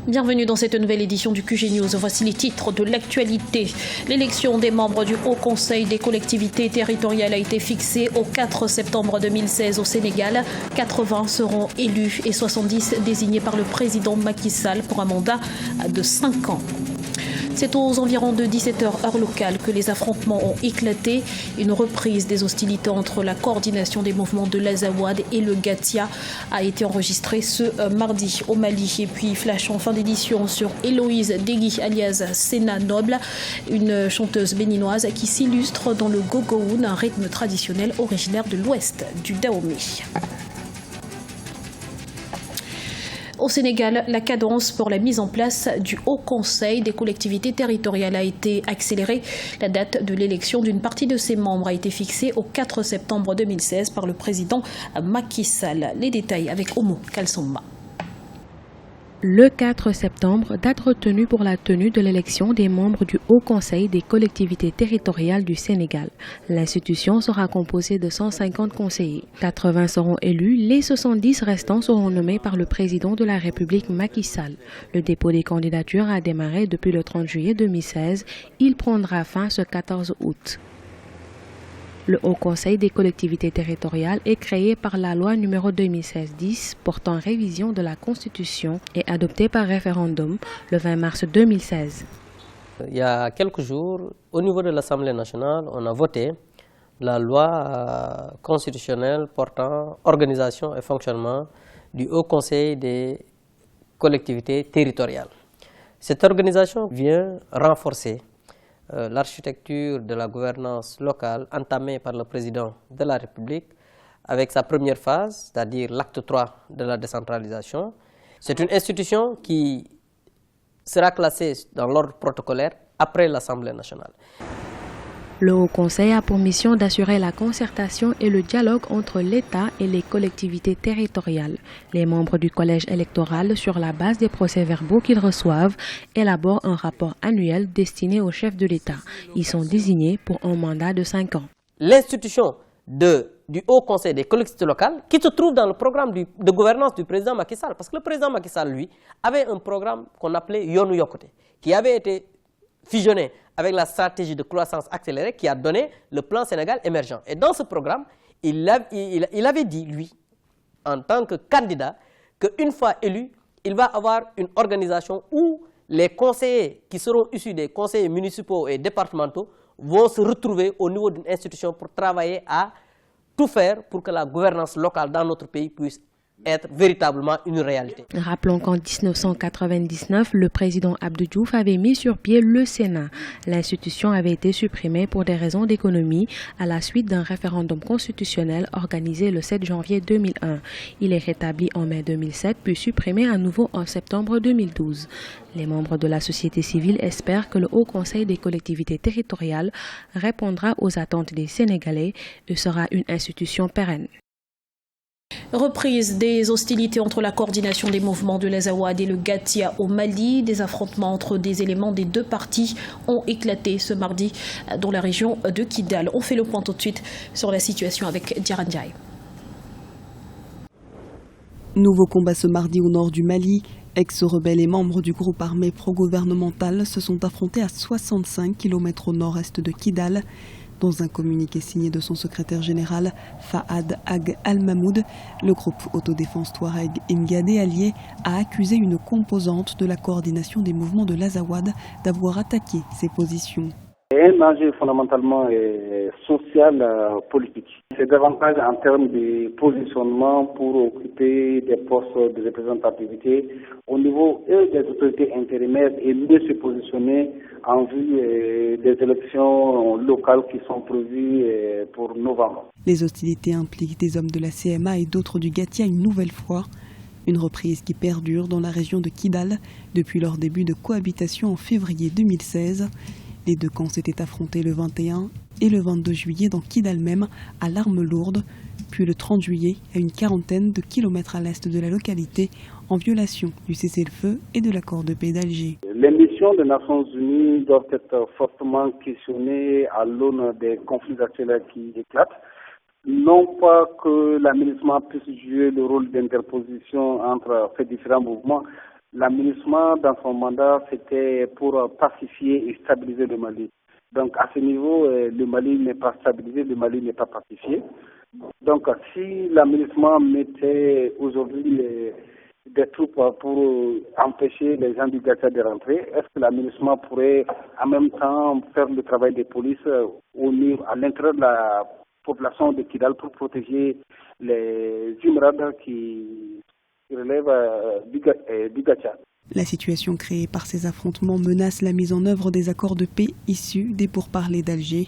Bienvenue dans cette nouvelle édition du QG News. Voici les titres de l'actualité. L'élection des membres du Haut Conseil des collectivités territoriales a été fixée au 4 septembre 2016 au Sénégal. 80 seront élus et 70 désignés par le président Macky Sall pour un mandat de 5 ans. C'est aux environs de 17h heure locale que les affrontements ont éclaté. Une reprise des hostilités entre la coordination des mouvements de l'Azawad et le Gatia a été enregistrée ce mardi au Mali. Et puis flash en fin d'édition sur Héloïse Degui alias Sena Noble, une chanteuse béninoise qui s'illustre dans le gogoun, un rythme traditionnel originaire de l'ouest du Dahomey. Au Sénégal, la cadence pour la mise en place du Haut Conseil des collectivités territoriales a été accélérée. La date de l'élection d'une partie de ses membres a été fixée au 4 septembre 2016 par le président Macky Sall. Les détails avec Omo Kalsomba. Le 4 septembre, date retenue pour la tenue de l'élection des membres du Haut Conseil des collectivités territoriales du Sénégal. L'institution sera composée de 150 conseillers. 80 seront élus, les 70 restants seront nommés par le président de la République Macky Sall. Le dépôt des candidatures a démarré depuis le 30 juillet 2016. Il prendra fin ce 14 août. Le Haut Conseil des collectivités territoriales est créé par la loi numéro 2016-10 portant révision de la Constitution et adoptée par référendum le 20 mars 2016. Il y a quelques jours, au niveau de l'Assemblée nationale, on a voté la loi constitutionnelle portant organisation et fonctionnement du Haut Conseil des collectivités territoriales. Cette organisation vient renforcer l'architecture de la gouvernance locale entamée par le président de la République avec sa première phase, c'est-à-dire l'acte 3 de la décentralisation. C'est une institution qui sera classée dans l'ordre protocolaire après l'Assemblée nationale. Le Haut Conseil a pour mission d'assurer la concertation et le dialogue entre l'État et les collectivités territoriales. Les membres du collège électoral, sur la base des procès-verbaux qu'ils reçoivent, élaborent un rapport annuel destiné au chef de l'État. Ils sont désignés pour un mandat de 5 ans. L'institution du Haut Conseil des collectivités locales, qui se trouve dans le programme de gouvernance du président Macky Sall, parce que le président Macky Sall, lui, avait un programme qu'on appelait Yoonu Yokkute, qui avait été fusionné avec la stratégie de croissance accélérée qui a donné le plan Sénégal émergent. Et dans ce programme, il avait dit, lui, en tant que candidat, qu'une fois élu, il va avoir une organisation où les conseillers qui seront issus des conseillers municipaux et départementaux vont se retrouver au niveau d'une institution pour travailler à tout faire pour que la gouvernance locale dans notre pays puisse être véritablement une réalité. Rappelons qu'en 1999, le président Abdou Diouf avait mis sur pied le Sénat. L'institution avait été supprimée pour des raisons d'économie à la suite d'un référendum constitutionnel organisé le 7 janvier 2001. Il est rétabli en mai 2007 puis supprimé à nouveau en septembre 2012. Les membres de la société civile espèrent que le Haut Conseil des collectivités territoriales répondra aux attentes des Sénégalais et sera une institution pérenne. Reprise des hostilités entre la coordination des mouvements de l'Azawad et le Gatia au Mali. Des affrontements entre des éléments des deux parties ont éclaté ce mardi dans la région de Kidal. On fait le point tout de suite sur la situation avec Diaran Ndiaye. Nouveau combat ce mardi au nord du Mali. Ex-rebelles et membres du groupe armé pro-gouvernemental se sont affrontés à 65 km au nord-est de Kidal. Dans un communiqué signé de son secrétaire général, Fahad Ag Al-Mahmoud, le groupe autodéfense Touareg Imgadé allié a accusé une composante de la coordination des mouvements de l'Azawad d'avoir attaqué ses positions. C'est un enjeu fondamentalement social, politique. C'est davantage en termes de positionnement pour occuper des postes de représentativité au niveau des autorités intérimaires et mieux se positionner en vue des élections locales qui sont prévues pour novembre. Les hostilités impliquent des hommes de la CMA et d'autres du Gatia une nouvelle fois. Une reprise qui perdure dans la région de Kidal depuis leur début de cohabitation en février 2016. Les deux camps s'étaient affrontés le 21 et le 22 juillet dans Kidal même à l'arme lourde, puis le 30 juillet à une quarantaine de kilomètres à l'est de la localité en violation du cessez-le-feu et de l'accord de paix d'Alger. Les missions des Nations Unies doivent être fortement questionnées à l'aune des conflits actuels qui éclatent. Non pas que l'aménagement puisse jouer le rôle d'interposition entre ces différents mouvements, l'aménagement dans son mandat, c'était pour pacifier et stabiliser le Mali. Donc à ce niveau, le Mali n'est pas stabilisé, le Mali n'est pas pacifié. Donc si l'aménagement mettait aujourd'hui des troupes pour empêcher les gens du Gatia de rentrer, est-ce que l'aménagement pourrait en même temps faire le travail des polices à l'intérieur de la population de Kidal pour protéger les Imrad qui relèvent du Gatia? La situation créée par ces affrontements menace la mise en œuvre des accords de paix issus des pourparlers d'Alger.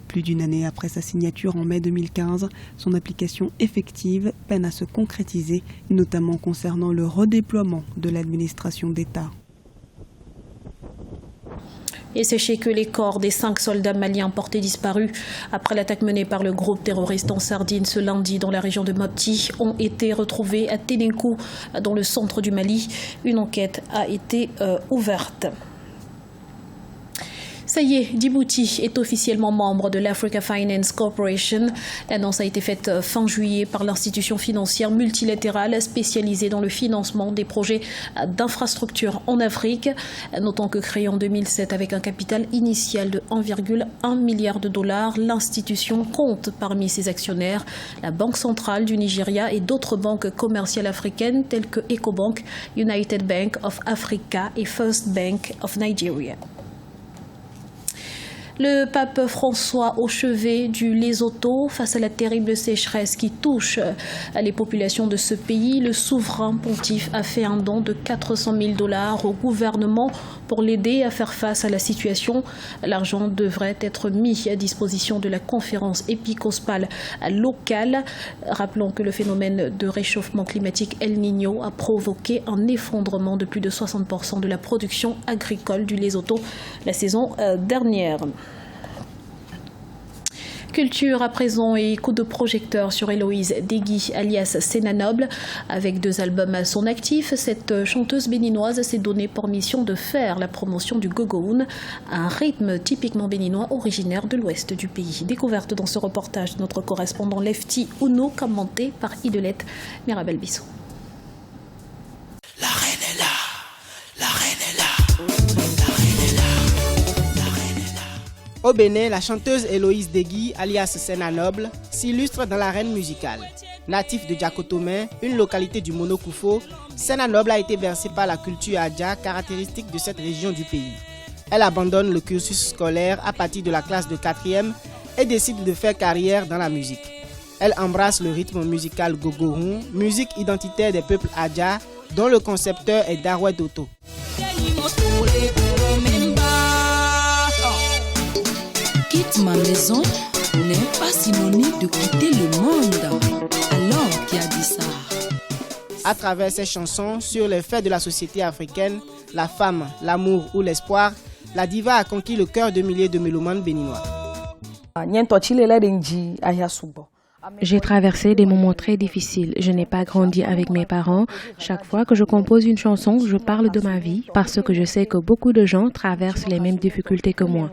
Plus d'une année après sa signature en mai 2015, son application effective peine à se concrétiser, notamment concernant le redéploiement de l'administration d'État. Et sachez que les corps des 5 soldats maliens portés disparus après l'attaque menée par le groupe terroriste en Sardine ce lundi dans la région de Mopti ont été retrouvés à Ténékou, dans le centre du Mali. Une enquête a été ouverte. Ça y est, Djibouti est officiellement membre de l'Africa Finance Corporation. L'annonce a été faite fin juillet par l'institution financière multilatérale spécialisée dans le financement des projets d'infrastructures en Afrique. Notons que créée en 2007 avec un capital initial de 1,1 milliard de dollars, l'institution compte parmi ses actionnaires la Banque centrale du Nigeria et d'autres banques commerciales africaines telles que Ecobank, United Bank of Africa et First Bank of Nigeria. Le pape François au chevet du Lesotho face à la terrible sécheresse qui touche les populations de ce pays. Le souverain pontife a fait un don de 400 000 $ au gouvernement pour l'aider à faire face à la situation. L'argent devrait être mis à disposition de la conférence épiscopale locale. Rappelons que le phénomène de réchauffement climatique El Niño a provoqué un effondrement de plus de 60% de la production agricole du Lesotho la saison dernière. Culture à présent et coup de projecteur sur Héloïse Degui alias Sena Noble. Avec 2 albums à son actif, cette chanteuse béninoise s'est donnée pour mission de faire la promotion du gogoun, un rythme typiquement béninois originaire de l'ouest du pays. Découverte dans ce reportage de notre correspondant Lefty Uno, commenté par Idelette Mirabel Bissot. La reine est là, la reine est là. Au Bénin, la chanteuse Héloïse Degui, alias Sena Noble, s'illustre dans l'arène musicale. Natif de Djakotomé, une localité du Monokoufo, Sena Noble a été bercée par la culture adja, caractéristique de cette région du pays. Elle abandonne le cursus scolaire à partir de la classe de 4e et décide de faire carrière dans la musique. Elle embrasse le rythme musical gogoron, musique identitaire des peuples adja, dont le concepteur est Darwe Doto. Quitte ma maison n'est pas synonyme de quitter le monde. Alors, qui a dit ça? À travers ses chansons sur les faits de la société africaine, la femme, l'amour ou l'espoir, la diva a conquis le cœur de milliers de mélomanes béninois. J'ai traversé des moments très difficiles. Je n'ai pas grandi avec mes parents. Chaque fois que je compose une chanson, je parle de ma vie parce que je sais que beaucoup de gens traversent les mêmes difficultés que moi.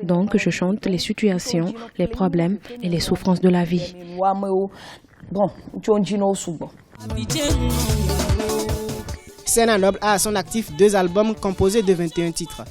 Donc, je chante les situations, les problèmes et les souffrances de la vie. Sena Noble a à son actif 2 albums composés de 21 titres.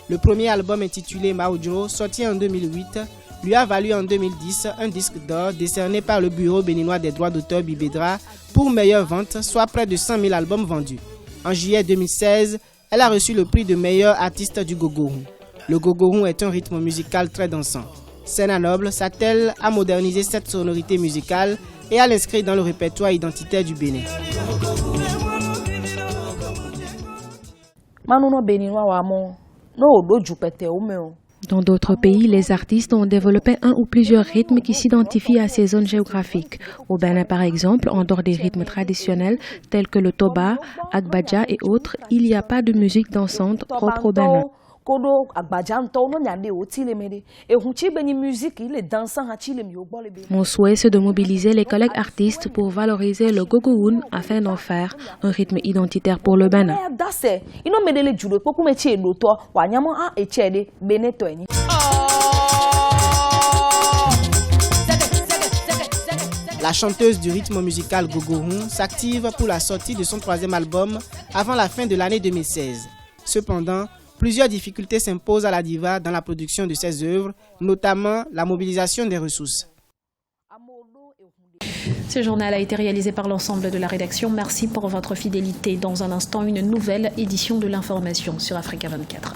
Le premier album intitulé Maoudjo, sorti en 2008, lui a valu en 2010 un disque d'or décerné par le Bureau béninois des droits d'auteur Bibedra pour meilleure vente, soit près de 100 000 albums vendus. En juillet 2016, elle a reçu le prix de meilleur artiste du gogoron. Le gogoron est un rythme musical très dansant. Sena Noble s'attelle à moderniser cette sonorité musicale et à l'inscrire dans le répertoire identitaire du Bénin. Dans d'autres pays, les artistes ont développé un ou plusieurs rythmes qui s'identifient à ces zones géographiques. Au Bénin, par exemple, en dehors des rythmes traditionnels tels que le toba, agbadja et autres, il n'y a pas de musique dansante propre au Bénin. Mon souhait, c'est de mobiliser les collègues artistes pour valoriser le gogoun afin d'en faire un rythme identitaire pour le Bénin. La chanteuse du rythme musical Gogoron s'active pour la sortie de son 3e album avant la fin de l'année 2016. Cependant, plusieurs difficultés s'imposent à la diva dans la production de ses œuvres, notamment la mobilisation des ressources. Ce journal a été réalisé par l'ensemble de la rédaction. Merci pour votre fidélité. Dans un instant, une nouvelle édition de l'information sur Africa 24.